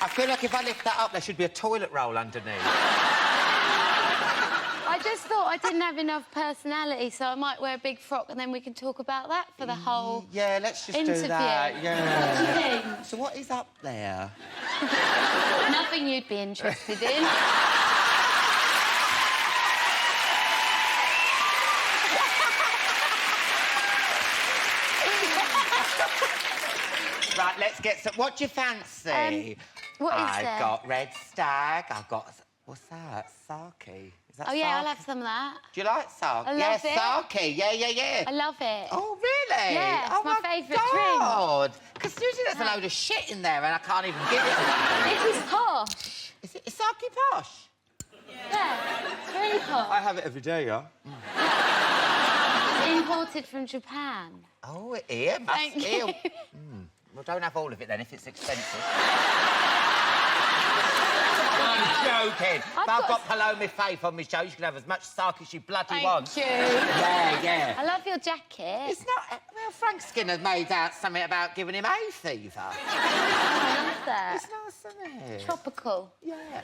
I feel like if I lift that up, there should be a toilet roll underneath. I just thought I didn't have enough personality, so I might wear a big frock and then we can talk about that for the whole Yeah, let's just interview. do that. Yeah. What do you think? So what is up there? Nothing you'd be interested in. Right, let's get some... What do you fancy? What is I've there? got red stag, I've got... What's that? Sake. Is that Oh, yeah, I'll sake? have some of that. Do you like sake? I love yes, it. sake. Yeah. I love it. Oh, really? Yeah, it's oh, my favourite drink. God. Because usually there's a load of shit in there and I can't even give it away. This is posh. Is it sake posh? Yeah, it's very posh. I have it every day, yeah. It's imported from Japan. Oh, here, Thank you. Well, don't have all of it then if it's expensive. I'm joking. I've got Paloma Faith on my show. You can have as much sake as you bloody want. Thank you. Yeah. I love your jacket. It's not... Well, Frank Skinner made out something about giving him hay fever. I love that. It's nice, isn't it? Tropical. Yeah.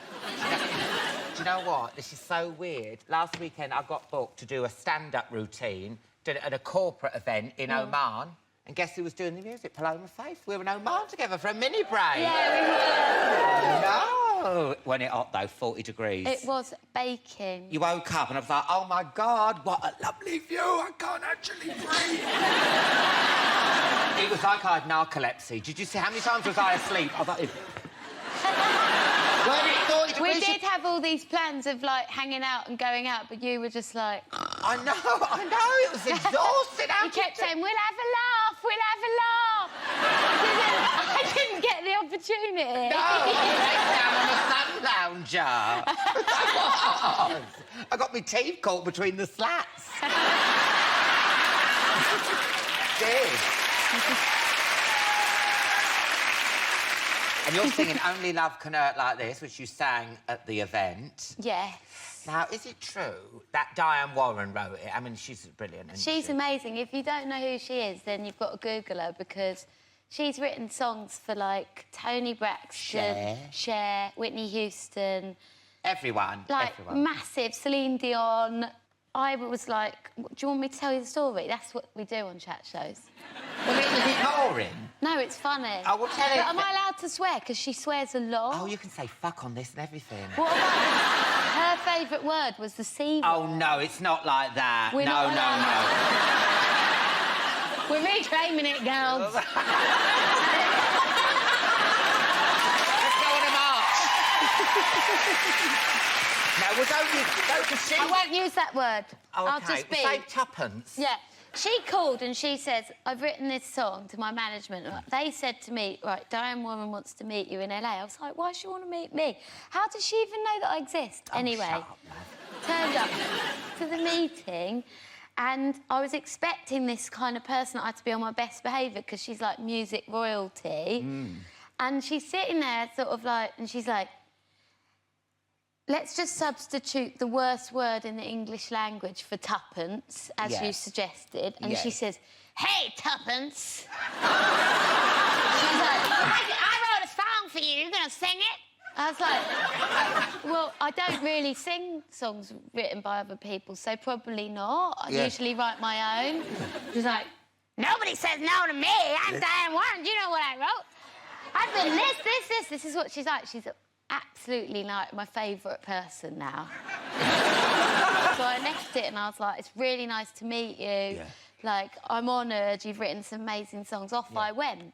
Do you know what? This is so weird. Last weekend, I got booked to do a stand-up routine at a corporate event in Oman. And guess who was doing the music? Paloma Faith. We were in Oman together for a mini break. Yeah, we were. No. When it hot, though, 40 degrees. It was baking. You woke up and I was like, oh, my God, what a lovely view. I can't actually breathe. It was like I had narcolepsy. Did you see how many times was I asleep? I was like... We did have all these plans of, like, hanging out and going out, but you were just like... I know, it was exhausting. You kept saying, we'll have a laugh, we'll have a laugh. I didn't get the opportunity. No, I went down on a sun lounger. I got my teeth caught between the slats. Did. And you're singing Only Love Can Hurt Like This, which you sang at the event. Yes. Now, is it true that Diane Warren wrote it? I mean, she's brilliant, isn't She's she? amazing. If you don't know who she is, then you've got to Google her because she's written songs for, like, Tony Braxton, Cher, Whitney Houston... Everyone. Massive. Celine Dion. I was like, do you want me to tell you the story? That's what we do on chat shows. Well, is it boring? No, it's funny. I will tell you... But am I allowed to swear? Because she swears a lot. Oh, you can say fuck on this and everything. What about... Her favourite word was the C word. Oh, no, it's not like that. We're no. We're reclaiming it, girls. Let's go on a march. No, well, don't she... I won't use that word. Oh, I'll OK. just be... Say tuppence. Yeah. She called and she says, I've written this song to my management. They said to me, right, Diane Warren wants to meet you in LA. I was like, why does she want to meet me? How does she even know that I exist? Oh, anyway, shut up, turned up to the meeting and I was expecting this kind of person. I had to be on my best behaviour because she's like music royalty. And she's sitting there sort of like, and she's like, let's just substitute the worst word in the English language for tuppence, as you suggested. And she says, hey, tuppence. She's like, I wrote a song for you. You're going to sing it? I was like, well, I don't really sing songs written by other people, so probably not. I usually write my own. She's like, nobody says no to me. I'm Diane Warren. Do you know what I wrote? I've been this. This is what she's like. She's absolutely like my favourite person now. So I left it and I was like, it's really nice to meet you. Like, I'm honoured, you've written some amazing songs. Off I went.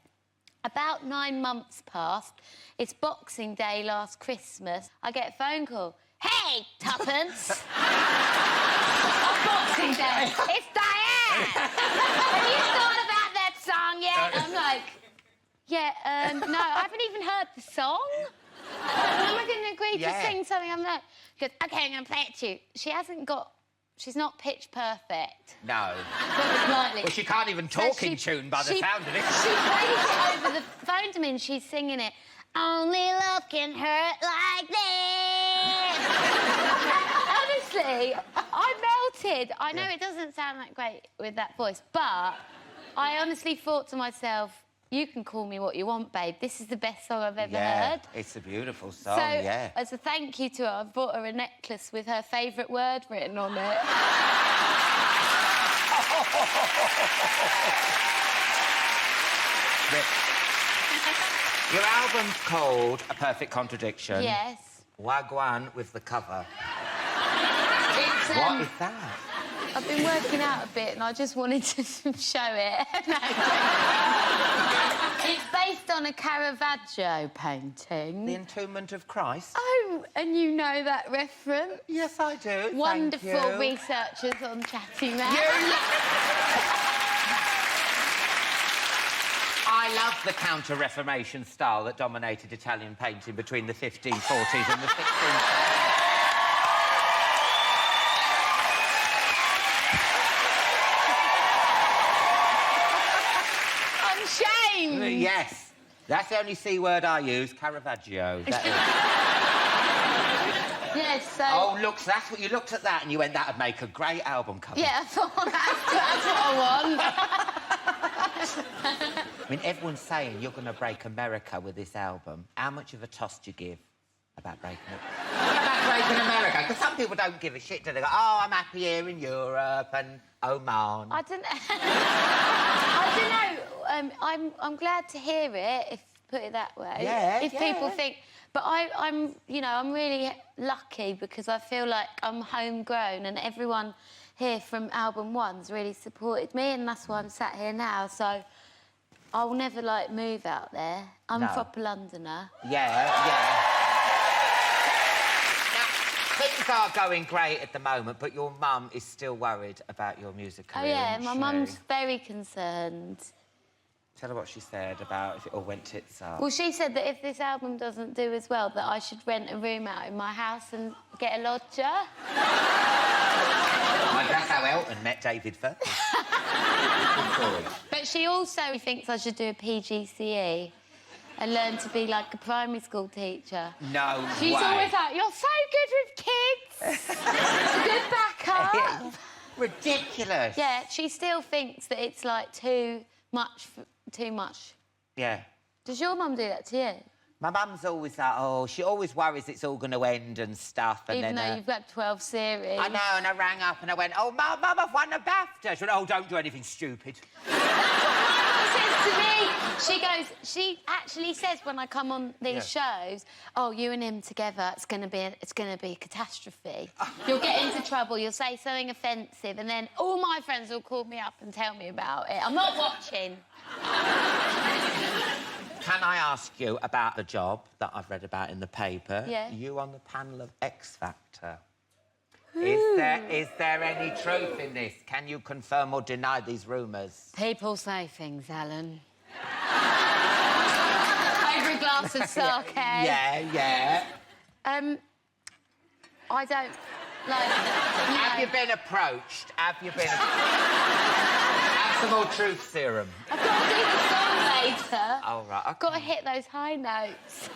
About 9 months passed. It's Boxing Day last Christmas. I get a phone call. Hey, tuppence. On Boxing Day. It's Diane. Have you thought about that song yet? I'm like, no, I haven't even heard the song. When am I going to agree to sing something? I'm like, she goes, OK, I'm going to play it to you. She's not pitch perfect. No. Slightly. Well, she can't even talk in tune by the sound of it. She plays it over the phone to me and she's singing it. Only love can hurt like this. Honestly, I melted. I know it doesn't sound that great with that voice, but I honestly thought to myself, you can call me what you want, babe. This is the best song I've ever heard. It's a beautiful song, So, as a thank you to her, I've bought her a necklace with her favourite word written on it. Your album's called A Perfect Contradiction. Yes. Wagwan with the cover. It's, what is that? I've been working out a bit and I just wanted to show it. No. It's based on a Caravaggio painting. The Entombment of Christ? Oh, and you know that reference? Yes, I do. Wonderful Thank you. researchers on Chatty Man. I love the counter-Reformation style that dominated Italian painting between the 1540s and the 1630s. Yes, that's the only C word I use, Caravaggio. That is. Yes, so... Oh, look, so that's what you looked at that and you went, that'd make a great album cover. Yeah, I thought that's what I want. I mean, everyone's saying you're going to break America with this album. How much of a toss do you give about breaking it? About breaking America? Because some people don't give a shit, do they? Go, oh, I'm happy here in Europe and Oman. I don't know. I'm glad to hear it, if put it that way. Yeah, if people think... But I'm really lucky because I feel like I'm homegrown and everyone here from album one's really supported me and that's why I'm sat here now, so I'll never, like, move out there. I'm a proper Londoner. Yeah. Now, things are going great at the moment, but your mum is still worried about your music career, Oh, yeah, isn't my she? mum's very concerned. Tell her what she said about if it all went tits up. Well, she said that if this album doesn't do as well, that I should rent a room out in my house and get a lodger. Well, that's how Elton met David Firth. But she also thinks I should do a PGCE and learn to be like a primary school teacher. No She's way. always like, you're so good with kids. Good backup. Ridiculous. Yeah, she still thinks that it's, like, too much. Yeah. Does your mum do that to you? My mum's always like, oh, she always worries it's all going to end and stuff. And Even then, though you've got 12 series. I know, and I rang up and I went, oh, Mum, I've won a BAFTA. She went, oh, don't do anything stupid. Says to me, she actually says when I come on these shows, oh, you and him together, it's gonna be a catastrophe. You'll get into trouble, you'll say something offensive, and then all my friends will call me up and tell me about it. I'm not watching. Can I ask you about the job that I've read about in the paper? Yeah. You on the panel of X Factor. Is there any truth in this? Can you confirm or deny these rumours? People say things, Alan. Over a glass of sake. Yeah. I don't, like... Have you been approached? Have some more truth serum. I've got to do the song later. Oh, right, okay. Got to hit those high notes.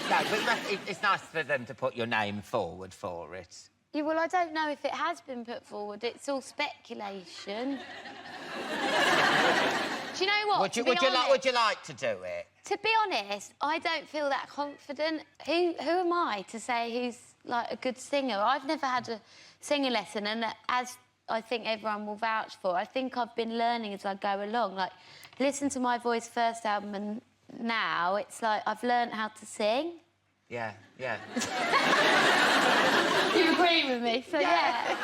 No, but it's nice for them to put your name forward for it. Yeah, well, I don't know if it has been put forward. It's all speculation. Do you know what? Would you like to do it? To be honest, I don't feel that confident. Who am I to say who's, like, a good singer? I've never had a singing lesson, and as I think everyone will vouch for, I think I've been learning as I go along. Like, listen to my voice first album, and now it's like I've learned how to sing. Yeah. You agree with me, so yeah.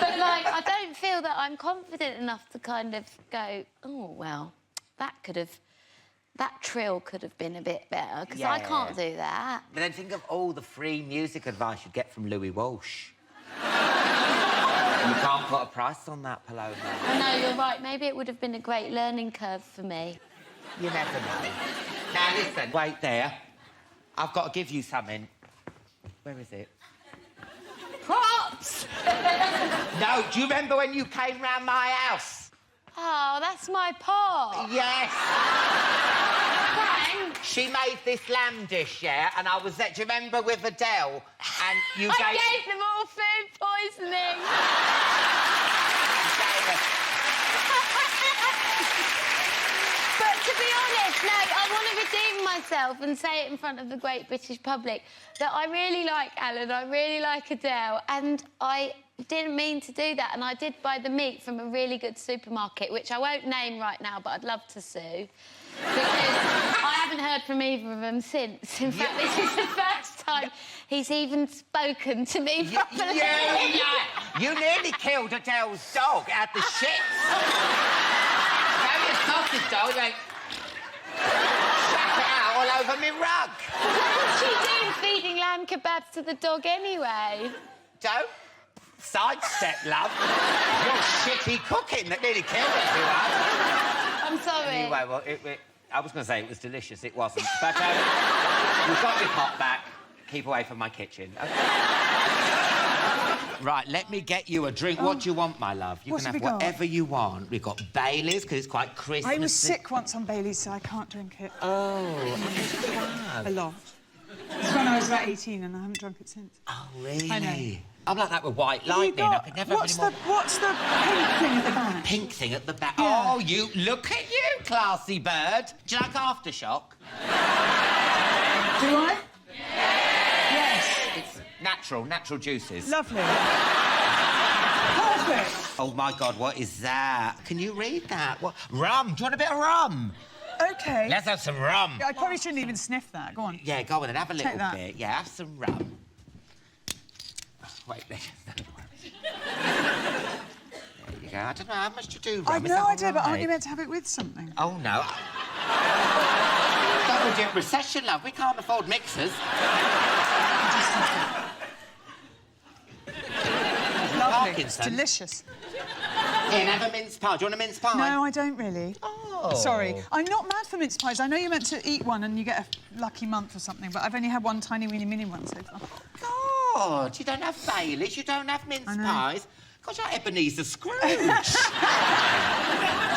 But, like, I don't feel that I'm confident enough to kind of go, oh, well, that trill could have been a bit better, because I can't do that. But then think of all the free music advice you'd get from Louis Walsh. You can't put a price on that, Paloma. I know, you're right. Maybe it would have been a great learning curve for me. You never know. Now, listen, wait there. I've got to give you something. Where is it? Props! No, do you remember when you came round my house? Oh, that's my pot. Yes. Thanks. She made this lamb dish, yeah, and I was there. Do you remember with Adele? And you I gave them all food poisoning. But to be honest, no, I want to redeem myself and say it in front of the great British public that I really like Alan, I really like Adele, and I didn't mean to do that, and I did buy the meat from a really good supermarket, which I won't name right now, but I'd love to sue, because I haven't heard from either of them since. In fact, this is the first time he's even spoken to me properly. You nearly killed Adele's dog at the shits. Now your sausage dog, like... shat it out all over me rug. What's she doing feeding lamb kebabs to the dog anyway? Don't sidestep, love. Your shitty cooking that nearly killed everyone. I'm sorry. Anyway, well, I was going to say it was delicious. It wasn't. But you've got your pot back. Keep away from my kitchen. Okay? Right, let me get you a drink. What do you want, my love? You can have whatever you want. We've got Bailey's, because it's quite Christmassy. I was sick once on Bailey's, so I can't drink it. Oh, a lot. It's when I was about 18 and I haven't drunk it since. Oh, really? I know. I'm like that with White Lightning. I could never what's the pink thing at the back? Pink thing at the back. Yeah. Oh, you... Look at you, classy bird. Do you like Aftershock? Do I? Yes. It's natural juices. Lovely. Perfect. Oh, my God, what is that? Can you read that? What? Rum. Do you want a bit of rum? OK. Let's have some rum. I probably shouldn't even sniff that. Go on. Yeah, go on and have a little that. bit. Yeah, have some rum. Wait, there you go. I don't know how much to do, rum. I've no idea, but aren't you meant to have it with something? Oh, no. Double-dip recession, love. We can't afford mixers. Lovely. It's delicious. Here, have a mince pie. Do you want a mince pie? No, I don't really. Oh. Sorry. I'm not mad for mince pies. I know you're meant to eat one and you get a lucky month or something, but I've only had one tiny, weeny, mini one so far. God, you don't have Baileys, you don't have mince pies. God, you're Ebenezer Scrooge.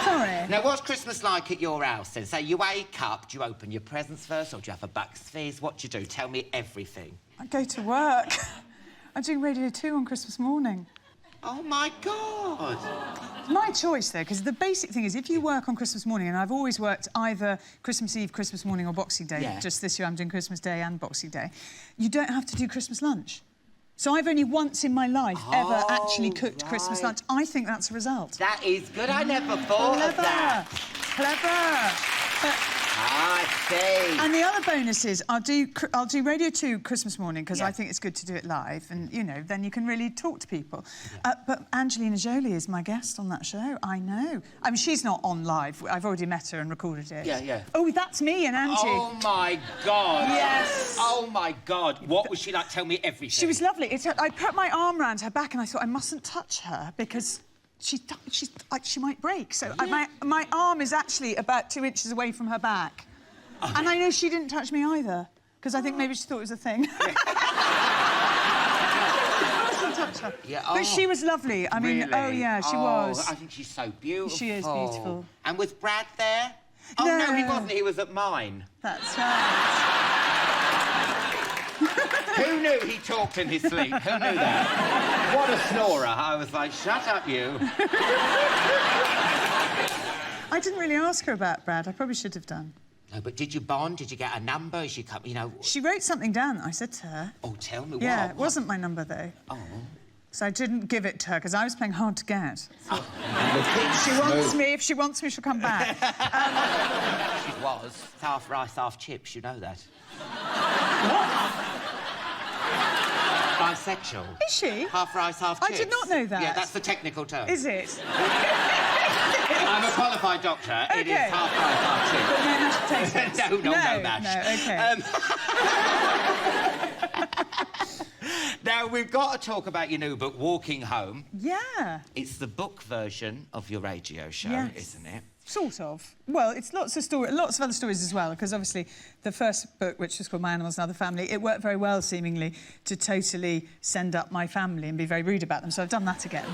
Sorry. Now, what's Christmas like at your house, then? Say, you wake up, do you open your presents first, or do you have a Bucks Fizz? What do you do? Tell me everything. I go to work. I'm doing Radio 2 on Christmas morning. Oh, my God. My choice, though, because the basic thing is if you work on Christmas morning, and I've always worked either Christmas Eve, Christmas morning or Boxing Day, just this year I'm doing Christmas Day and Boxing Day, you don't have to do Christmas lunch. So I've only once in my life ever actually cooked Christmas lunch. I think that's a result. That is good. I never thought of that. Clever. I see. And the other bonus is I'll do Radio 2 Christmas morning because I think it's good to do it live and, you know, then you can really talk to people. But Angelina Jolie is my guest on that show. I know. I mean, she's not on live. I've already met her and recorded it. Yeah, yeah. Oh, that's me and Angie. Oh, my God. Yes. Oh, my God. What was she like? Tell me everything. She was lovely. I put my arm around her back and I thought I mustn't touch her because she might break. So my arm is actually about 2 inches away from her back. And I know she didn't touch me either, because I think maybe she thought it was a thing. I mustn't touch her. Yeah, but she was lovely. I mean, really? oh, yeah, she was. I think she's so beautiful. She is beautiful. And was Brad there? Oh, no, he wasn't. He was at mine. That's right. Who knew he talked in his sleep? Who knew that? What a snorer. I was like, shut up, you. I didn't really ask her about Brad. I probably should have done. No, but did you bond? Did you get a number? Is she come, you know... She wrote something down, I said to her. Oh, tell me what? Yeah, it wasn't my number, though. Oh. So I didn't give it to her, because I was playing hard to get. Oh. If she wants me, she'll come back. She was. It's half rice, half chips, you know that. What? Bisexual. Is she? Half rice, half chips. I did not know that. Yeah, that's the technical term. Is it? I'm a qualified doctor. Okay. It is half rice, half chips. But no mashed potatoes. No mash. No, OK. Now, we've got to talk about your new book, Walking Home. Yeah. It's the book version of your radio show, isn't it? Sort of. Well, it's lots of other stories as well, because obviously the first book, which was called My Animals and Other Family, it worked very well, seemingly, to totally send up my family and be very rude about them. So I've done that again,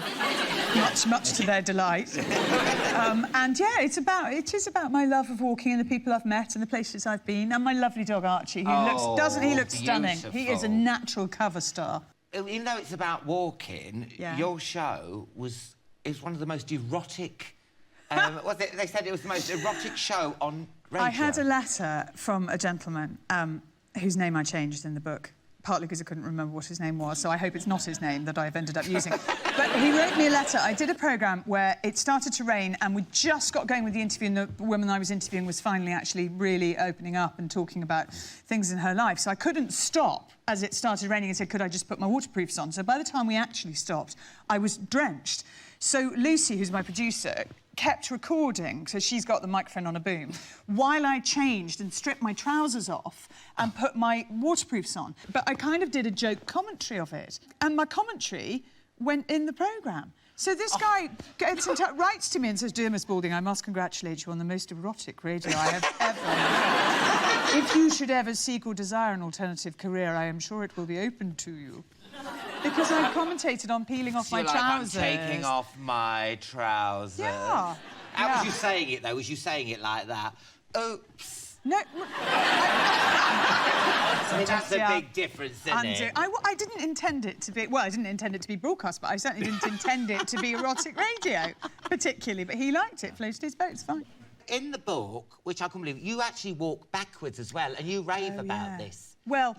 much to their delight. And yeah, it is about my love of walking and the people I've met and the places I've been, and my lovely dog Archie, who doesn't he look stunning? He is a natural cover star. Even though it's about walking, your show is one of the most erotic. Was it? They said it was the most erotic show on Radio. I had a letter from a gentleman whose name I changed in the book, partly because I couldn't remember what his name was, so I hope it's not his name that I've ended up using. But he wrote me a letter. I did a programme where it started to rain and we just got going with the interview, and the woman I was interviewing was finally actually really opening up and talking about things in her life. So I couldn't stop as it started raining and said, could I just put my waterproofs on? So by the time we actually stopped, I was drenched. So Lucy, who's my producer, kept recording, so she's got the microphone on a boom, while I changed and stripped my trousers off and put my waterproofs on. But I kind of did a joke commentary of it, and my commentary went in the programme. So this guy gets in touch, writes to me and says, "Dear Miss Balding, I must congratulate you on the most erotic radio I have ever. If you should ever seek or desire an alternative career, I am sure it will be open to you." Because I commentated on peeling off my trousers. I'm taking off my trousers. Yeah. How was you saying it, though? Was you saying it like that? Oops. No. I mean, that's a big difference, isn't it? I didn't intend it to be... Well, I didn't intend it to be broadcast, but I certainly didn't intend it to be erotic radio, particularly. But he liked it, floated his boat, it's fine. In the book, which I couldn't believe, you actually walk backwards as well, and you rave about this. Well...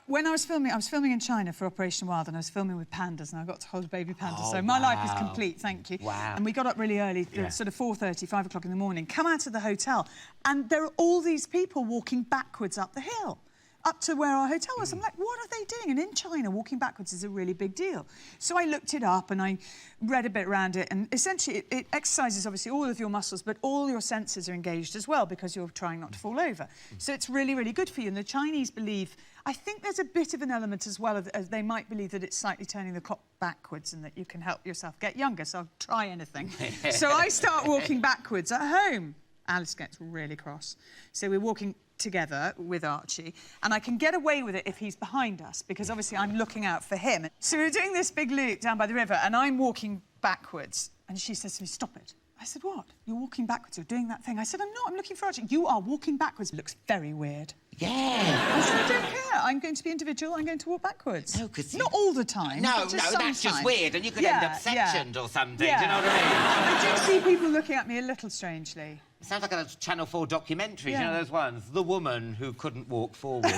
when I was filming in China for Operation Wild, and I was filming with pandas, and I got to hold baby pandas, so my life is complete, thank you. Wow. And we got up really early, sort of 4:30, 5 o'clock in the morning, come out of the hotel, and there are all these people walking backwards up the hill, up to where our hotel was. I'm like, what are they doing? And in China, walking backwards is a really big deal. So I looked it up and I read a bit around it, and essentially it exercises, obviously, all of your muscles, but all your senses are engaged as well because you're trying not to fall over. So it's really, really good for you. And the Chinese believe... I think there's a bit of an element as well, as they might believe that it's slightly turning the clock backwards and that you can help yourself get younger, so I'll try anything. So I start walking backwards at home. Alice gets really cross. So we're walking together with Archie, and I can get away with it if he's behind us, because obviously I'm looking out for him. So we're doing this big loop down by the river, and I'm walking backwards, and she says to me, "Stop it." I said, "What? You're walking backwards, you're doing that thing." I said, "I'm not, I'm looking for Archie." "You are walking backwards." It looks very weird. Yeah. I said, "I don't care. I'm going to be individual. I'm going to walk backwards." No, because... Not all the time. No, just that's just weird, and you could end up sectioned or something, Yeah. do you know what I mean? I do see people looking at me a little strangely. It sounds like a Channel 4 documentary, Yeah. you know those ones? The woman who couldn't walk forward.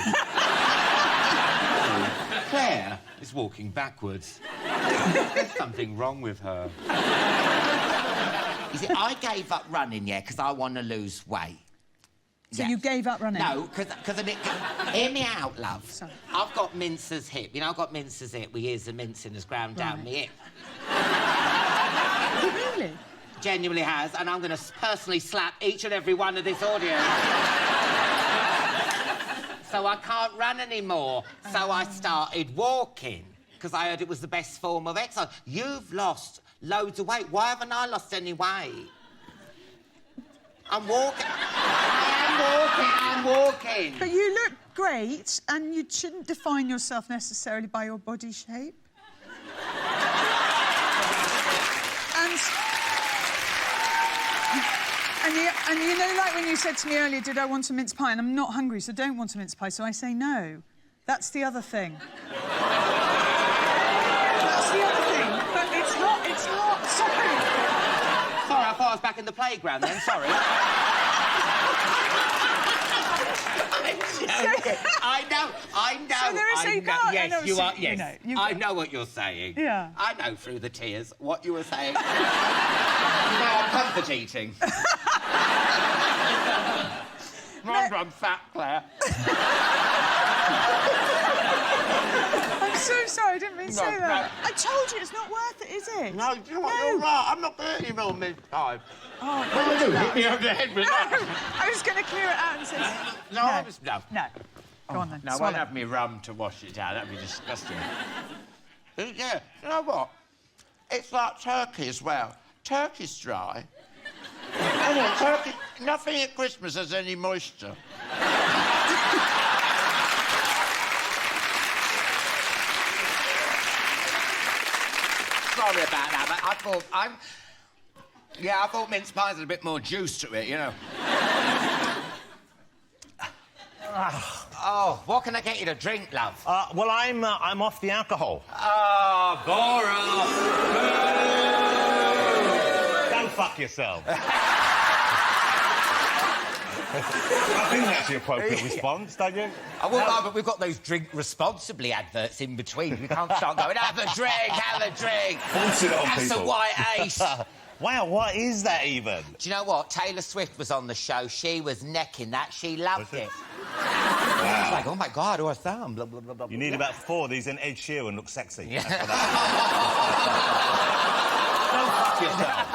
Claire is walking backwards. There's something wrong with her. You see, I gave up running, yeah, because I want to lose weight. So you gave up running? No, because I mean... Hear me out, love. Sorry. I've got Mincer's hip. You know, I've got Mincer's hip with years of mincing has ground down my hip. Really? Genuinely has, and I'm going to personally slap each and every one of this audience. So I can't run anymore. So I started walking, because I heard it was the best form of exercise. You've lost loads of weight. Why haven't I lost any weight? I'm walking. I'm walking. But you look great, and you shouldn't define yourself necessarily by your body shape. And you know, like when you said to me earlier, did I want a mince pie? And I'm not hungry, so don't want a mince pie, so I say no. That's the other thing. That's the other thing. But it's not, sorry. Sorry, I thought I was back in the playground then, sorry. I know. So there is, so you can't... Yes, you are, yes. I know what you're saying. Yeah. I know through the tears what you were saying. You know, I'm comfort eating. I'm fat, Claire. I'm so sorry, I didn't mean to say that. I told you, it's not worth it, is it? No, you're right. I'm not going to hit you on mid-time. Oh, what do you do? Hit me over the head with that? I was going to clear it out and say... No. Go on, then. No, I won't have me rum to wash it out. That'd be disgusting. Yeah, you know what? It's like turkey as well. Turkey's dry. Anyway, turkey... Nothing at Christmas has any moisture. Sorry about that, but I thought mince pies had a bit more juice to it, you know. Oh, what can I get you to drink, love? Well, I'm off the alcohol. Oh, Boris! Go fuck yourself. I think that's the appropriate response, don't you? I won't lie, but we've got those drink responsibly adverts in between. We can't start going, have a drink. Force it on Have people. some white ace. Wow, what is that even? Do you know what? Taylor Swift was on the show. She was necking that. She loved Was it. it? Wow. It's like, oh, my God, or a thumb. Blah, blah, blah, blah, You need blah. about 4 of these, and Ed Sheeran looks sexy. Yeah. That's what Don't fuck yourself.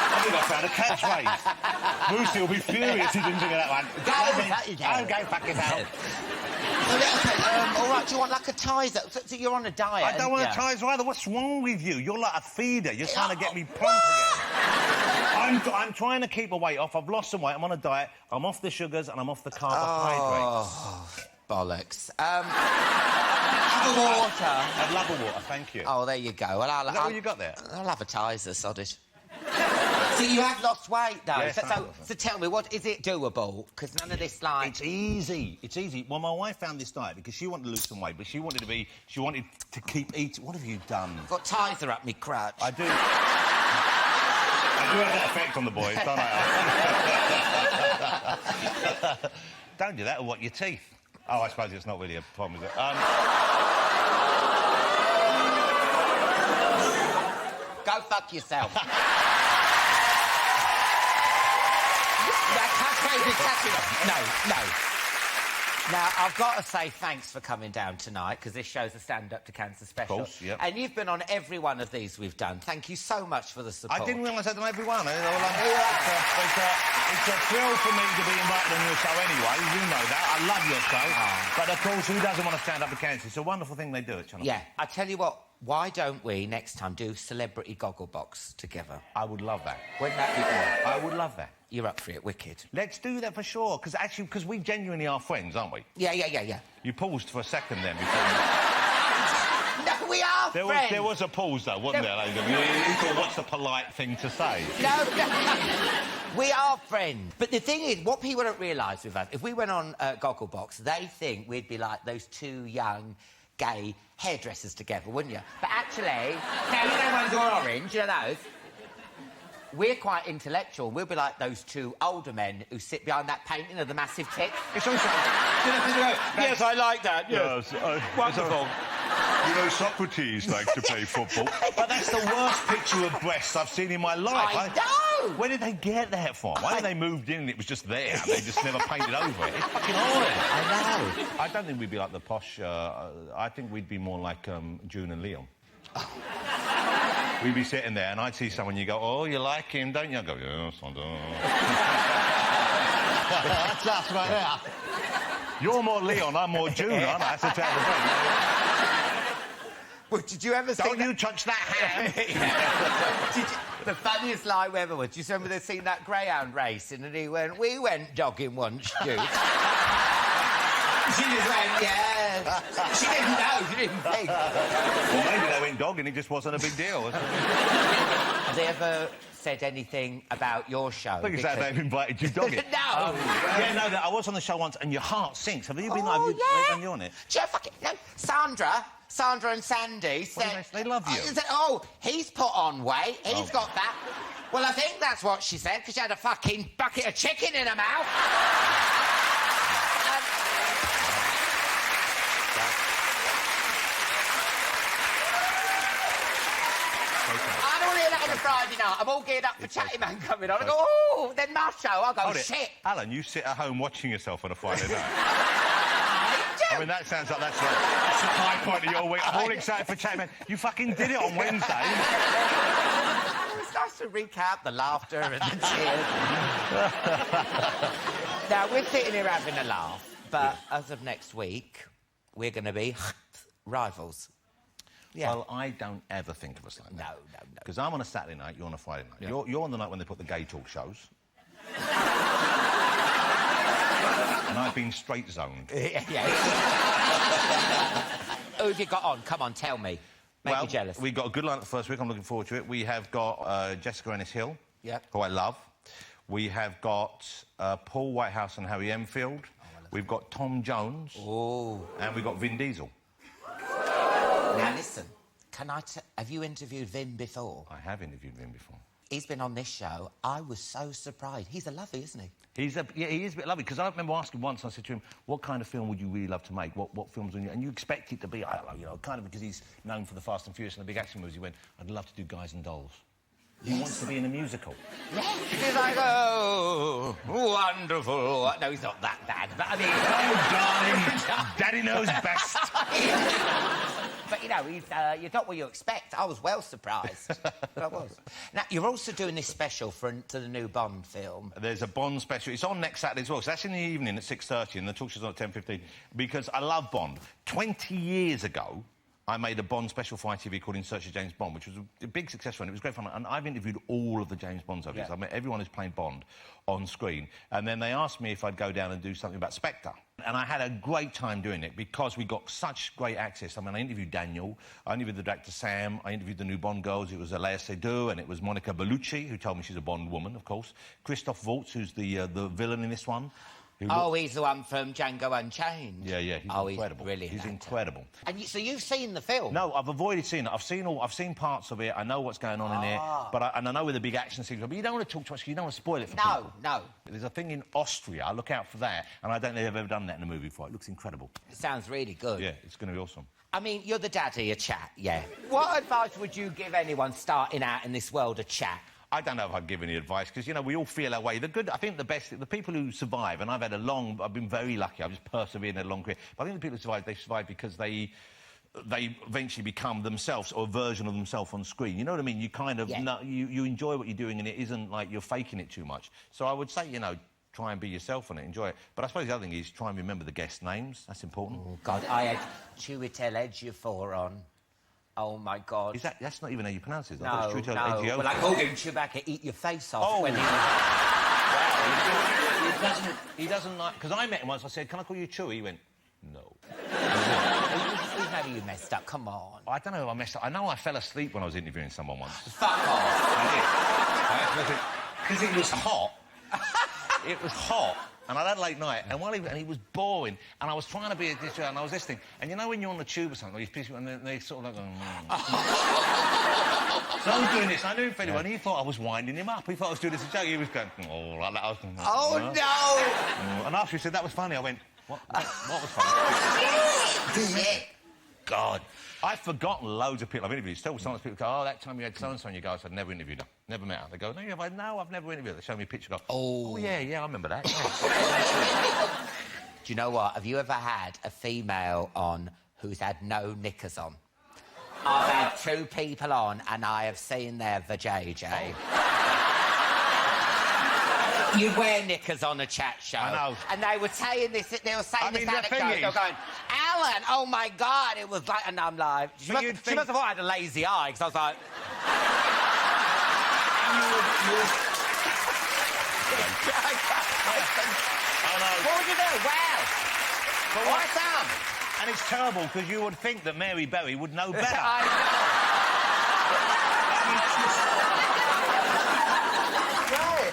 I think I found a catchphrase. Brucey will be furious he didn't think of that one. Go fuck yourself. Go fuck yourself. Okay, all right, do you want like a Tizer? So you're on a diet. I don't want yeah. a Tizer either. What's wrong with you? You're like a feeder. You're trying to get me plump again. I'm trying to keep my weight off. I've lost some weight. I'm on a diet. I'm off the sugars and I'm off the carbohydrates. Oh, bollocks. Have a water. I'd love a water, thank you. Oh, there you go. Well, Is that what you got there? I'll have a Tizer, soddish. So you have lost weight, though. Yes, so tell me, what is it doable? Because none of this, like... It's easy. It's easy. Well, my wife found this diet because she wanted to lose some weight, but she wanted to keep eating. What have you done? I've got Tizer up me crutch. I do. I do have that effect on the boys, don't I? Don't do that, or what, your teeth? Oh, I suppose it's not really a problem, is it? Go fuck yourself. No. Now, I've got to say thanks for coming down tonight, because this show's a stand-up to cancer special. Of course, yep. And you've been on every one of these we've done. Thank you so much for the support. I didn't realise I'd done every one. It's a thrill for me to be invited on your show anyway. You know that. I love your show. Oh. But, of course, who doesn't want to stand up to cancer? It's a wonderful thing they do at Channel 4. Yeah. I tell you what, why don't we, next time, do Celebrity Gogglebox together? I would love that. Wouldn't that be good? I would love that. You're up for it, wicked. Let's do that for sure, because we genuinely are friends, aren't we? Yeah. You paused for a second then before No, we are friends. There was a pause, though, wasn't there? Like, you thought, what's the polite thing to say? No. We are friends. But the thing is, what people don't realise with us, if we went on Gogglebox, they think we'd be like those two young, gay hairdressers together, wouldn't you? But actually, now, you know ones are orange, you know those? We're quite intellectual. We'll be like those two older men who sit behind that painting of the massive tits. It's also... Yes, I like that. Yes. Wonderful. You know, Socrates likes to play football. But that's the worst picture of breasts I've seen in my life. I know! Where did they get that from? Why did they moved in and it was just there? They just never painted over it. It's fucking horrid. I know. I don't think we'd be like the posh... I think we'd be more like June and Leon. We'd be sitting there and I'd see someone, you go, oh, you like him, don't you? I go, yes, I do. That's us right there. You're more Leon, I'm more June, aren't I? That's a terrible thing. Well, did you ever see Don't you touch that hand. The funniest lie ever was, do you remember they seen that greyhound racing and he went, we went jogging once, Jude. She just went, yeah. She didn't know, she didn't think. Well, maybe they went dogging, it just wasn't a big deal. Have they ever said anything about your show? I think it's that they've invited you dogging. No! Yeah, no, I was on the show once and your heart sinks. Have you been Oh, like, yeah. have you on it? Do you fucking... No, Sandra and Sandy said... They love you. Said, oh, he's put on weight, he's got that. Well, I think that's what she said, because she had a fucking bucket of chicken in her mouth. I don't want to hear that on a Friday night. I'm all geared up for Chatty Man coming on. I go, oh, then my show. I go, shit. Alan, you sit at home watching yourself on a Friday night. I mean, that sounds like that's the high point of your week. I'm all excited for Chatty Man. You fucking did it on Wednesday. It's nice to recap the laughter and the tears. Now, we're sitting here having a laugh, but as of next week, we're going to be rivals. Yeah. Well, I don't ever think of us like that. No. Because I'm on a Saturday night, you're on a Friday night. Yeah. You're on the night when they put the gay talk shows. And I've been straight zoned. Yeah. Who have you got on? Come on, tell me. Make me jealous. We got a good line the first week. I'm looking forward to it. We have got Jessica Ennis-Hill, who I love. We have got Paul Whitehouse and Harry Enfield. We've got Tom Jones. Oh. And we've got Vin Diesel. Now, listen. Have you interviewed Vin before? I have interviewed Vin before. He's been on this show. I was so surprised. He's a lovely, isn't he? He is a bit lovely, because I remember asking once, I said to him, what kind of film would you really love to make? What films would you... And you expect it to be, I don't know, you know, kind of because he's known for the Fast and Furious and the big action movies. He went, I'd love to do Guys and Dolls. Yes. He wants to be in a musical. Yes. He's like, oh, wonderful. No, he's not that bad, but I mean... Oh, darling, Daddy knows best. But, you know, you're not what you expect. I was well surprised. I was. Now, you're also doing this special for the new Bond film. There's a Bond special. It's on next Saturday as well. So that's in the evening at 6:30 and the talk show's on at 10:15, because I love Bond. 20 years ago, I made a Bond special for ITV called In Search of James Bond, which was a big success and it was great fun. And I've interviewed all of the James Bonds over the years. I met everyone who's playing Bond on screen. And then they asked me if I'd go down and do something about Spectre. And I had a great time doing it because we got such great access. I mean, I interviewed Daniel, I interviewed the director Sam, I interviewed the new Bond girls. It was Alea Seydoux and it was Monica Bellucci, who told me she's a Bond woman, of course. Christoph Waltz, who's the villain in this one. He's the one from Django Unchained. Yeah, he's incredible. He's brilliant. He's incredible. And so you've seen the film? No, I've avoided seeing it. I've seen parts of it. I know what's going on in it, but I know where the big action scenes are. But you don't want to talk too much. You don't want to spoil it for people. No. There's a thing in Austria. Look out for that. And I don't think they've ever done that in a movie before. It looks incredible. It sounds really good. Yeah, it's going to be awesome. I mean, you're the daddy of chat, yeah. What advice would you give anyone starting out in this world of chat? I don't know if I'd give any advice, because, you know, we all feel our way. I think the people who survive, and I've been very lucky, I've just persevered in a long career, but I think the people who survive, they survive because they eventually become themselves, or a version of themselves on screen. You know what I mean? You kind of, you enjoy what you're doing, and it isn't like you're faking it too much. So I would say, you know, try and be yourself on it, enjoy it. But I suppose the other thing is try and remember the guest names. That's important. Oh, God, I had Chiwetel Ejiofor on. Oh, my God. That's not even how you pronounce it. No. Well, like holding Chewbacca, eat your face off. Oh, when he doesn't like... Because I met him once, I said, can I call you Chewie? He went, no. Who's maybe you messed up? Come on. I don't know if I messed up. I know I fell asleep when I was interviewing someone once. Fuck off. Because it was hot. It was hot. And I'd had a late night, and he was boring, and I was trying to be a DJ, and I was listening. And you know when you're on the tube or something, these people, and they sort of like... So I was doing this, I knew him fairly well, and he thought I was winding him up. He thought I was doing this a joke. He was going, oh, like that. No! And after he said that was funny, I went, what was funny? Shit! God. I've forgotten loads of people I've interviewed. Still, sometimes people go, oh, that time you had so-and-so, and you go, I said, never interviewed her. Never met her. They go, no, I've never interviewed her. They show me a picture, go, oh, yeah, I remember that. Yeah. Do you know what? Have you ever had a female on who's had no knickers on? I've had 2 people on, and I have seen their vajayjay. You wear knickers on a chat show. I know. And they were saying this anecdote. They were going, Alan, oh, my God, it was like... And I'm like... She must have thought I had a lazy eye, because I was like... What would you do? Well, but what's up? And it's terrible, because you would think that Mary Berry would know better.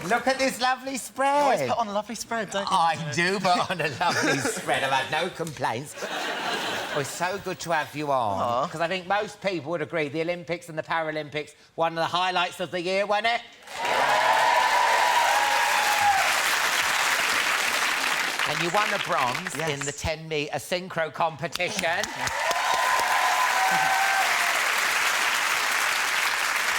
Look at this lovely spread. You always put on a lovely spread, don't you? I do put on a lovely spread. I've had no complaints. Oh, it's so good to have you on. Because I think most people would agree the Olympics and the Paralympics, one of the highlights of the year, wasn't it? And you won a bronze in the 10-metre synchro competition.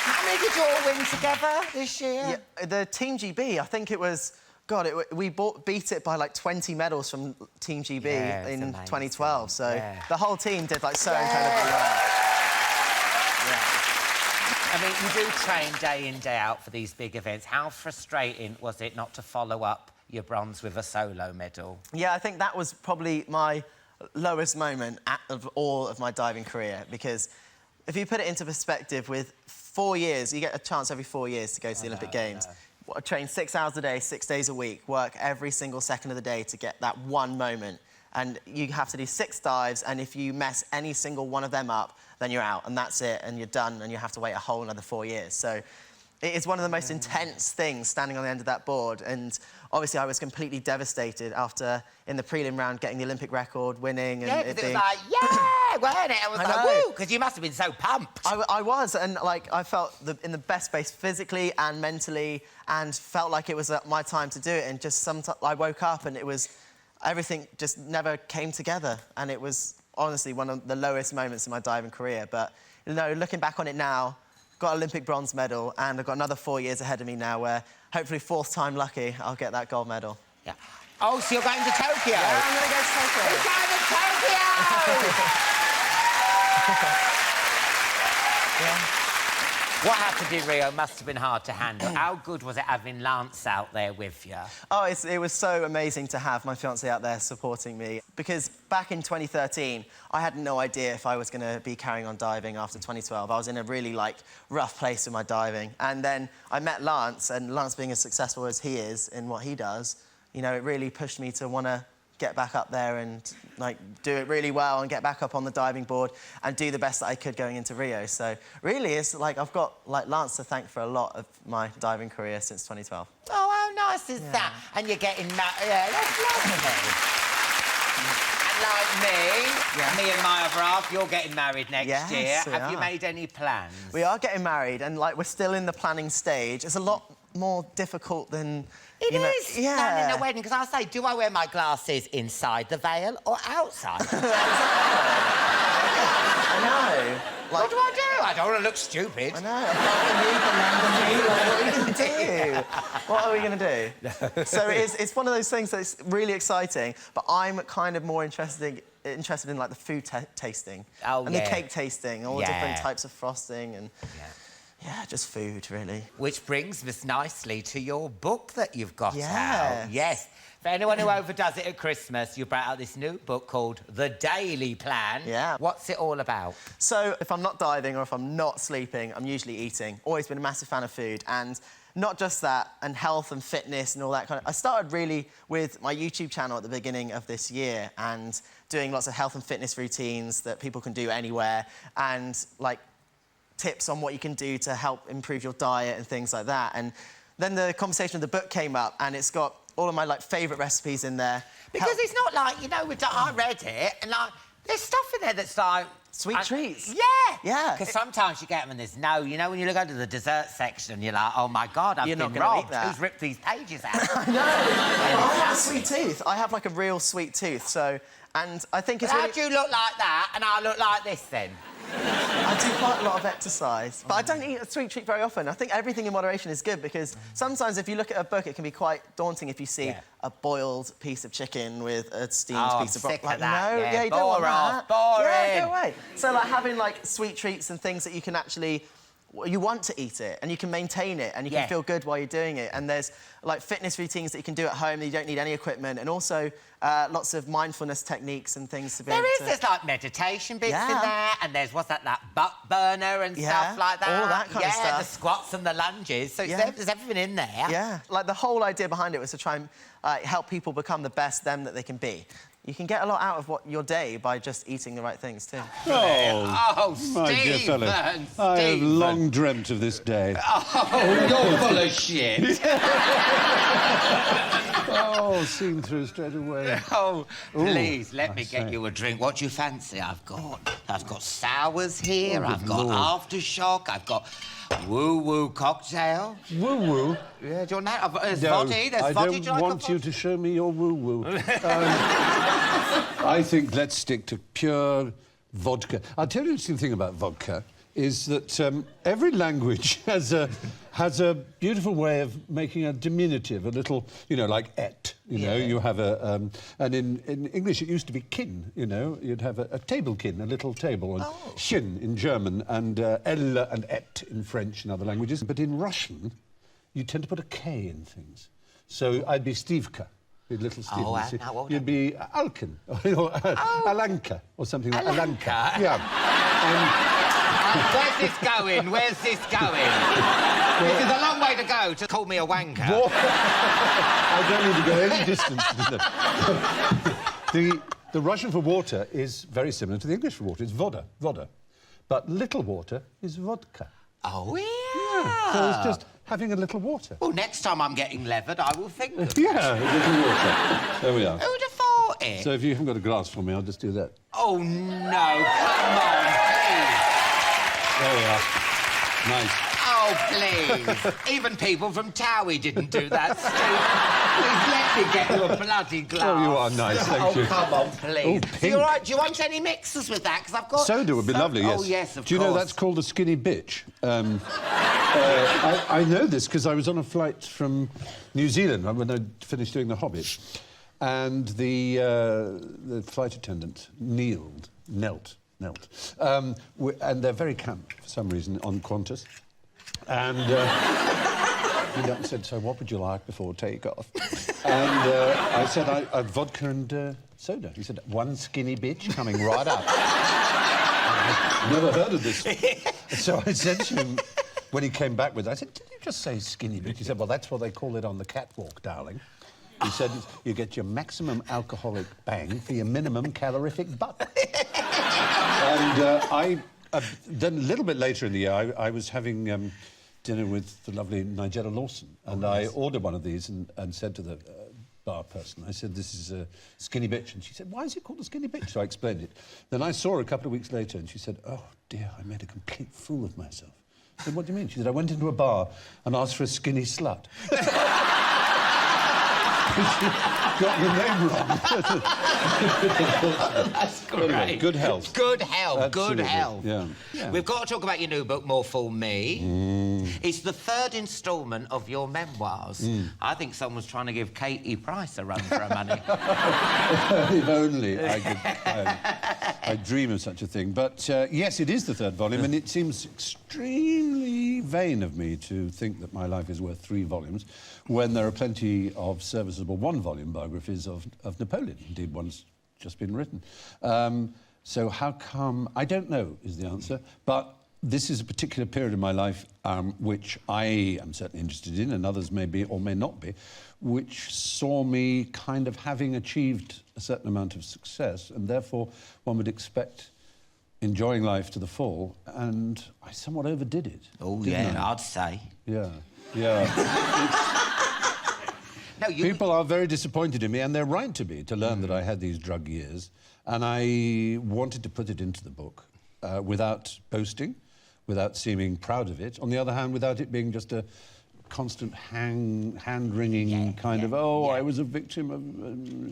How many did you all win together this year? Yeah, the Team GB, I think it was... God, we beat it by, like, 20 medals from Team GB in 2012. So the whole team did, like, so incredibly well. I mean, you do train day in, day out for these big events. How frustrating was it not to follow up your bronze with a solo medal? Yeah, I think that was probably my lowest moment of all of my diving career, because if you put it into perspective, with 4 years, you get a chance every 4 years to go to the Olympic Games. I train 6 hours a day, 6 days a week, work every single second of the day to get that one moment. And you have to do 6 dives, and if you mess any single one of them up, then you're out, and that's it, and you're done, and you have to wait a whole another 4 years. So It is one of the most intense things standing on the end of that board, and obviously I was completely devastated after, in the prelim round, getting the Olympic record, winning, and yeah, because it was like, yeah, weren't it? It was like, woo, because you must have been so pumped. I was, and like I felt in the best space physically and mentally, and felt like it was my time to do it. And just I woke up and it was everything just never came together, and it was honestly one of the lowest moments in my diving career. But you know, looking back on it now, got Olympic bronze medal, and I've got another 4 years ahead of me now, where hopefully 4th time lucky I'll get that gold medal. Yeah. Oh, so you're going to Tokyo? Yeah, I'm going to go to Tokyo. You're going to Tokyo! Yeah. What happened in Rio must have been hard to handle. How good was it having Lance out there with you? Oh, it was so amazing to have my fiancée out there supporting me, because back in 2013, I had no idea if I was going to be carrying on diving after 2012. I was in a really, like, rough place with my diving. And then I met Lance, and Lance being as successful as he is in what he does, you know, it really pushed me to want to get back up there and, like, do it really well and get back up on the diving board and do the best that I could going into Rio. So, really, it's like I've got, like, Lance to thank for a lot of my diving career since 2012. Oh, how nice is that? And you're getting married. Yeah, that's lovely. And like me and my other half, you're getting married next year. Have you made any plans? We are getting married, and, like, we're still in the planning stage. It's a lot more difficult than... It is planning a wedding, because I say, do I wear my glasses inside the veil or outside? I know. Like, what do I do? I don't want to look stupid. I know. What are we going to do? What are we going to do? So it's one of those things that's really exciting, but I'm kind of more interested in like the food tasting and the cake tasting, all the different types of frosting and. Yeah, just food, really. Which brings us nicely to your book that you've got out. Yes. For anyone who overdoes it at Christmas, you brought out this new book called The Daley Plan. Yeah. What's it all about? So, if I'm not diving or if I'm not sleeping, I'm usually eating. Always been a massive fan of food. And not just that, and health and fitness and all that kind of... I started really with my YouTube channel at the beginning of this year and doing lots of health and fitness routines that people can do anywhere and, like, tips on what you can do to help improve your diet and things like that. And then the conversation of the book came up, and it's got all of my, like, favourite recipes in there. Because it's not like, you know, I read it, and, like, there's stuff in there that's like... Sweet treats. Yeah. Yeah. Because sometimes you get them and there's you know, when you look under the dessert section, you're like, oh, my God, I've been robbed. Who's ripped these pages out? I know. I have a sweet tooth. I have, like, a real sweet tooth, so... And I think it's How do you look like that and I look like this, then? I do quite a lot of exercise, but I don't eat a sweet treat very often. I think everything in moderation is good, because sometimes if you look at a book, it can be quite daunting if you see a boiled piece of chicken with a steamed piece of broccoli. Sick of that. No, you don't want that. Boring. Yeah, go away. So, like, having, like, sweet treats and things that you can actually... You want to eat it, and you can maintain it, and you can feel good while you're doing it. And there's, like, fitness routines that you can do at home that you don't need any equipment, and also lots of mindfulness techniques and things to be able to... There's, like, meditation bits in there, and there's, what's that butt burner and stuff like that. all that kind of stuff. Yeah, the squats and the lunges. So there's everything in there. Yeah. Like, the whole idea behind it was to try and help people become the best them that they can be. You can get a lot out of your day by just eating the right things, too. Oh, my dear fellow. I have long dreamt of this day. Oh, you're full of shit. Oh, seen through straight away. Oh, please, let me get you a drink. What do you fancy? I've got sours here, I've got aftershock, I've got woo-woo cocktail. Woo-woo? Yeah, do you want that? There's No, voddy, there's I voddy. don't want you to show me your woo-woo. I think let's stick to pure vodka. I'll tell you the interesting thing about vodka is that every language has a beautiful way of making a diminutive, a little, you know, like et. You know, you have a... and in English it used to be kin, you know. You'd have a tablekin, a little table, and shin in German, and elle and et in French and other languages. But in Russian, you tend to put a K in things. So I'd be Stevka. Little Steve. Oh, you'd be Alkin, or Alanka, or something like Alanka? Yeah. Where's this going? Where's this going? This is a long way to go to call me a wanker. I don't need to go any distance. The Russian for water is very similar to the English for water. It's voda. But little water is vodka. Oh, yeah. So it's just having a little water. Well, next time I'm getting levered, I will think of Yeah, a little water. There we are. Who'd have thought it? So if you haven't got a glass for me, I'll just do that. Oh, no, come on, please. There we are. Nice. Oh, please. Even people from Towie didn't do that, Steve. Please let me get you a bloody glass. Oh, you are nice, thank you. Oh, come on, please. Oh, So, all right, do you want any mixers with that? Because I've got... Soda would be lovely, yes. Oh, yes, of course. Do you know that's called a skinny bitch? I know this because I was on a flight from New Zealand when I finished doing The Hobbit, and the flight attendant knelt, and they're very camp for some reason on Qantas, and he went up and said, "So what would you like before takeoff?" And I said, "I'd vodka and soda." He said, "One skinny bitch coming right up." I've never heard of this. So I said to him, when he came back with it, I said, "Did you just say skinny bitch?" He said, "Well, that's what they call it on the catwalk, darling." He said, "You get your maximum alcoholic bang for your minimum calorific butt." And then a little bit later in the year, I was having dinner with the lovely Nigella Lawson, and I ordered one of these and said to the bar person, I said, "This is a skinny bitch." And she said, "Why is it called a skinny bitch?" So I explained it. Then I saw her a couple of weeks later, and she said, "Oh, dear, I made a complete fool of myself." I said, "What do you mean?" She said, "I went into a bar and asked for a skinny slut." Got the name wrong. That's great. Anyway, good health. Good health, Absolutely. good health. Yeah. We've got to talk about your new book, More Fool Me. It's the third instalment of your memoirs. I think someone's trying to give Katie Price a run for her money. If only I could... I dream of such a thing. But, yes, it is the third volume, and it seems extremely vain of me to think that my life is worth 3 volumes when there are plenty of serviceable one-volume biographies of Napoleon. Indeed, one's just been written. So how come... I don't know, is the answer, but this is a particular period of my life which I am certainly interested in, and others may be or may not be, which saw me kind of having achieved a certain amount of success, and therefore one would expect enjoying life to the full, and I somewhat overdid it. Oh, didn't I? I'd say. Yeah, yeah. No, People are very disappointed in me, and they're right to be, to learn that I had these drug years, and I wanted to put it into the book without boasting, without seeming proud of it. On the other hand, without it being just a constant hand-wringing I was a victim of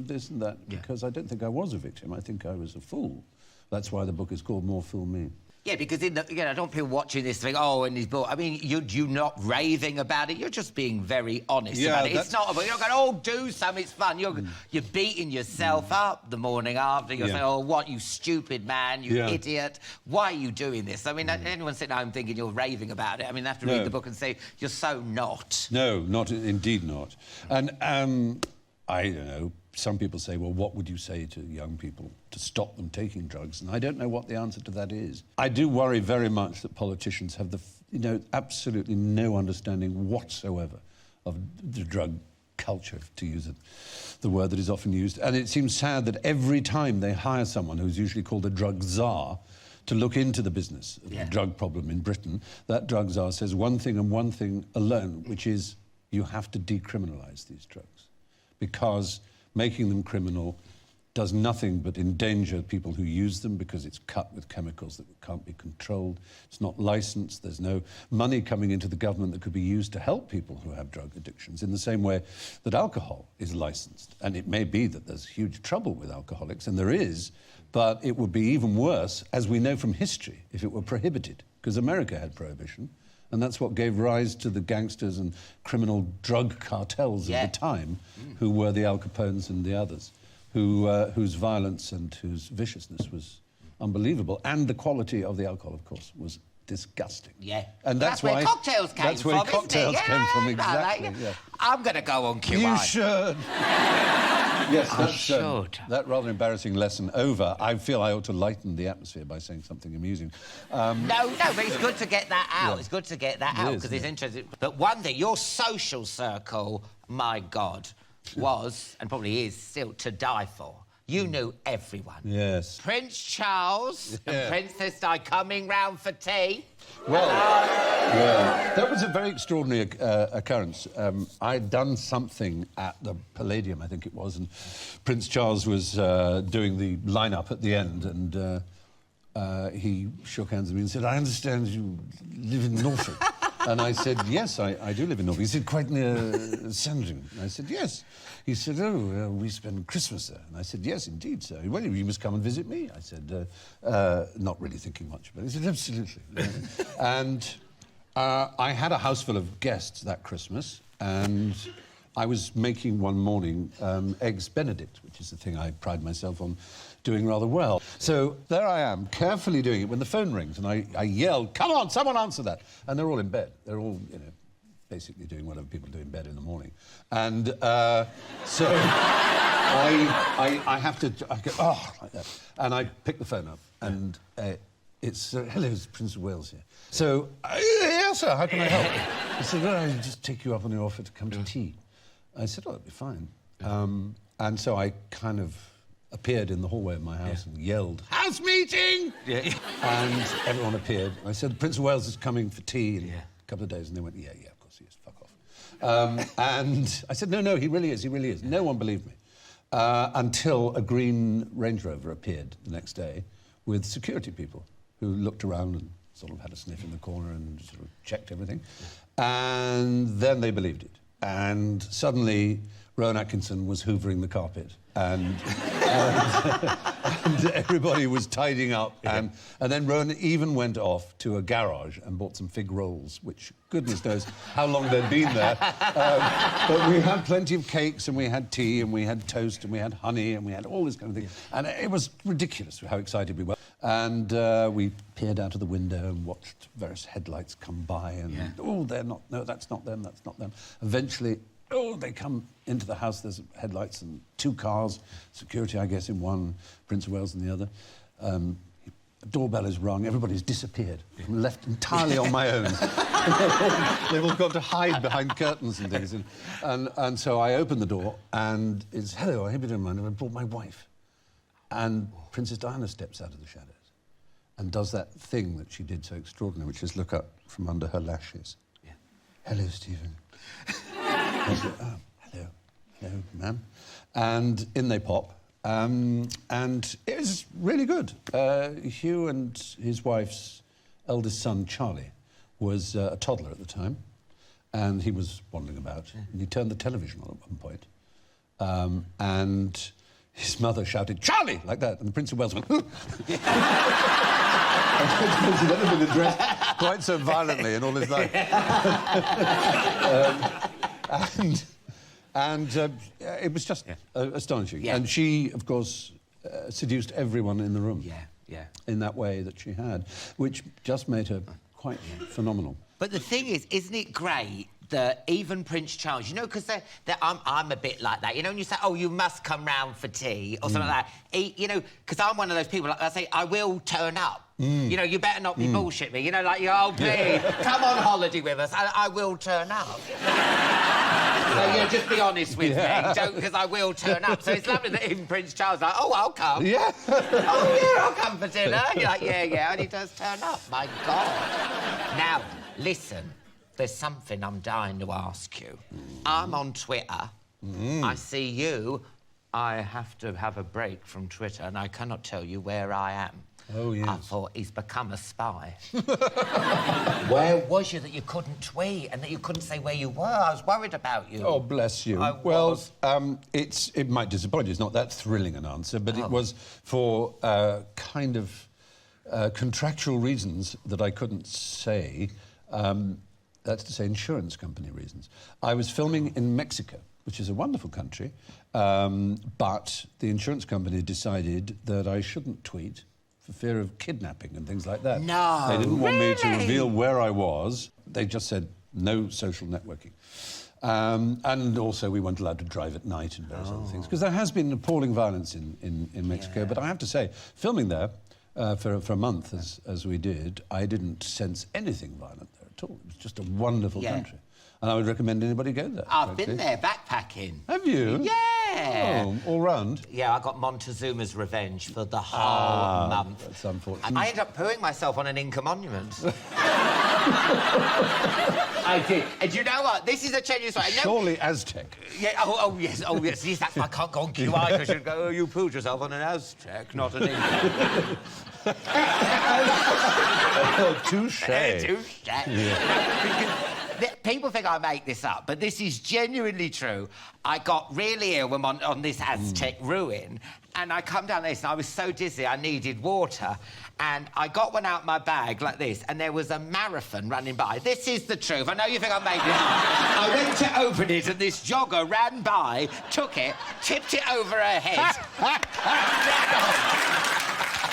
this and that, because I don't think I was a victim. I think I was a fool. That's why the book is called More Fool Me. Yeah, because I don't want people watching this think, oh, in his book. I mean, you're not raving about it. You're just being very honest about it. It's not about, you're not going, oh, do something, it's fun. You're beating yourself up the morning after. You're saying, oh, what, you stupid man, you idiot. Why are you doing this? I mean, anyone sitting home thinking you're raving about it, I mean, they have to read the book and say, you're so not. No, indeed not. And I don't know, some people say, well, what would you say to young people to stop them taking drugs? And I don't know what the answer to that is. I do worry very much that politicians have absolutely no understanding whatsoever of the drug culture, to use the word that is often used. And it seems sad that every time they hire someone who's usually called a drug czar to look into the business of the drug problem in Britain, that drug czar says one thing and one thing alone, which is you have to decriminalise these drugs, because making them criminal does nothing but endanger people who use them, because it's cut with chemicals that can't be controlled. It's not licensed. There's no money coming into the government that could be used to help people who have drug addictions, in the same way that alcohol is licensed. And it may be that there's huge trouble with alcoholics, and there is, but it would be even worse, as we know from history, if it were prohibited, because America had prohibition. And that's what gave rise to the gangsters and criminal drug cartels of the time, who were the Al Capones and the others, whose violence and whose viciousness was unbelievable. And the quality of the alcohol, of course, was disgusting. Yeah. And that's where why cocktails came that's from, where cocktails isn't it? came from, Yeah, exactly. yeah. I'm going to go on QI. You should. Yes, that's that rather embarrassing lesson over. I feel I ought to lighten the atmosphere by saying something amusing. No, but it's good to get that out. It's good to get that out, because it's interesting. But one thing, your social circle, my God, was, and probably is still, to die for. You knew everyone. Yes. Prince Charles and Princess Di coming round for tea. Well, yeah, that was a very extraordinary occurrence. I'd done something at the Palladium, I think it was, and Prince Charles was doing the line-up at the end, and he shook hands with me and said, "I understand you live in Norfolk." And I said, "Yes, I do live in Norfolk." He said, "Quite near Sandringham." I said, "Yes." He said, "Oh, we spend Christmas there." And I said, "Yes, indeed, sir." "Well, you must come and visit me." I said, not really thinking much about it. He said, "Absolutely." And I had a house full of guests that Christmas, and I was making one morning Eggs Benedict, which is the thing I pride myself on doing rather well. So there I am, carefully doing it when the phone rings, and I yelled, "Come on, someone answer that!" And they're all in bed. They're all, you know, basically doing whatever people do in bed in the morning. And so I have to, I go, oh, like that. And I pick the phone up, and it's, "Hello, it's Prince of Wales here." So, "Yes, sir, how can I help?" He said, "Well, I'll just take you up on your offer to come to tea." I said, "Oh, that'd be fine." And so I kind of appeared in the hallway of my house and yelled, "House meeting!" And everyone appeared. I said, "Prince of Wales is coming for tea in a couple of days." And they went, yeah, of course he is, fuck off. And I said, no, he really is, he really is. No one believed me. Until a green Range Rover appeared the next day with security people who looked around and sort of had a sniff in the corner and sort of checked everything. And then they believed it. And suddenly, Rowan Atkinson was hoovering the carpet, and everybody was tidying up. And then Rowan even went off to a garage and bought some fig rolls, which goodness knows how long they'd been there. But we had plenty of cakes, and we had tea, and we had toast, and we had honey, and we had all this kind of thing. And it was ridiculous how excited we were. And we peered out of the window and watched various headlights come by, and oh, they're not, no, that's not them, that's not them. Eventually, oh, they come into the house, there's headlights and 2 cars, security, I guess, in one, Prince of Wales in the other. The doorbell is rung, everybody's disappeared. I'm left entirely on my own. They've all got to hide behind curtains and things. And so I open the door, and it's, "Hello, I hope you don't mind, I brought my wife." And Princess Diana steps out of the shadows and does that thing that she did so extraordinary, which is look up from under her lashes. "Hello, Stephen." I said, "Oh, hello, ma'am." And in they pop. And it was really good. Hugh and his wife's eldest son, Charlie, was a toddler at the time, and he was wandering about, and he turned the television on at one point. And his mother shouted, "Charlie!" like that, and the Prince of Wales went, "Ooh." He'd never been addressed quite so violently in all his life. It was just astonishing. And she, of course, seduced everyone in the room. In that way that she had, which just made her quite phenomenal. But the thing is, isn't it great that even Prince Charles, you know, because I'm a bit like that, you know, when you say, "Oh, you must come round for tea," or something like that, you know, because I'm one of those people, like, I say, "I will turn up." You know, you better not be bullshit me, you know, like, "Oh, please, come on holiday with us, I will turn up." So, yeah, just be honest with me, because I will turn up. So it's lovely that even Prince Charles is like, "Oh, I'll come." Yeah. "Oh, yeah, I'll come for dinner." You're like, yeah, and he does turn up. My God. Now, listen, there's something I'm dying to ask you. I'm on Twitter. I see you. I have to have a break from Twitter, and I cannot tell you where I am. Oh, yes. I thought he's become a spy. Where was you that you couldn't tweet and that you couldn't say where you were? I was worried about you. Oh, bless you. It might disappoint you. It's not that thrilling an answer, but it was for kind of contractual reasons that I couldn't say. That's to say, insurance company reasons. I was filming in Mexico, which is a wonderful country, but the insurance company decided that I shouldn't tweet for fear of kidnapping and things like that. No, they didn't want me to reveal where I was. They just said no social networking. And also we weren't allowed to drive at night and various other things, because there has been appalling violence in Mexico. But I have to say, filming there for a month, as we did, I didn't sense anything violent there at all. It was just a wonderful country. and I would recommend anybody go there. I've been there backpacking. Have you? Yeah. Oh, all round? Yeah, I got Montezuma's revenge for the whole month. That's unfortunate. I ended up pooing myself on an Inca monument. I did. And you know what? This is a genuine story. Surely Aztec. Yeah, oh, yes, yes, that's why I can't go on QI, because you'd go, oh, you pooed yourself on an Aztec, not an Inca. Oh, touche. Touche. Because people think I make this up, but this is genuinely true. I got really ill when on this Aztec ruin, and I come down this, and I was so dizzy I needed water, and I got one out my bag like this, and there was a marathon running by. This is the truth. I know you think I made it up. I went to open it, and this jogger ran by, took it, tipped it over her head.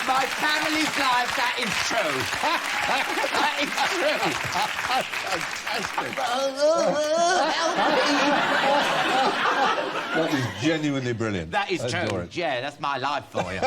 My family's life, that is true. That is true. That is genuinely brilliant. That is I adore true. it. Yeah, that's my life for you.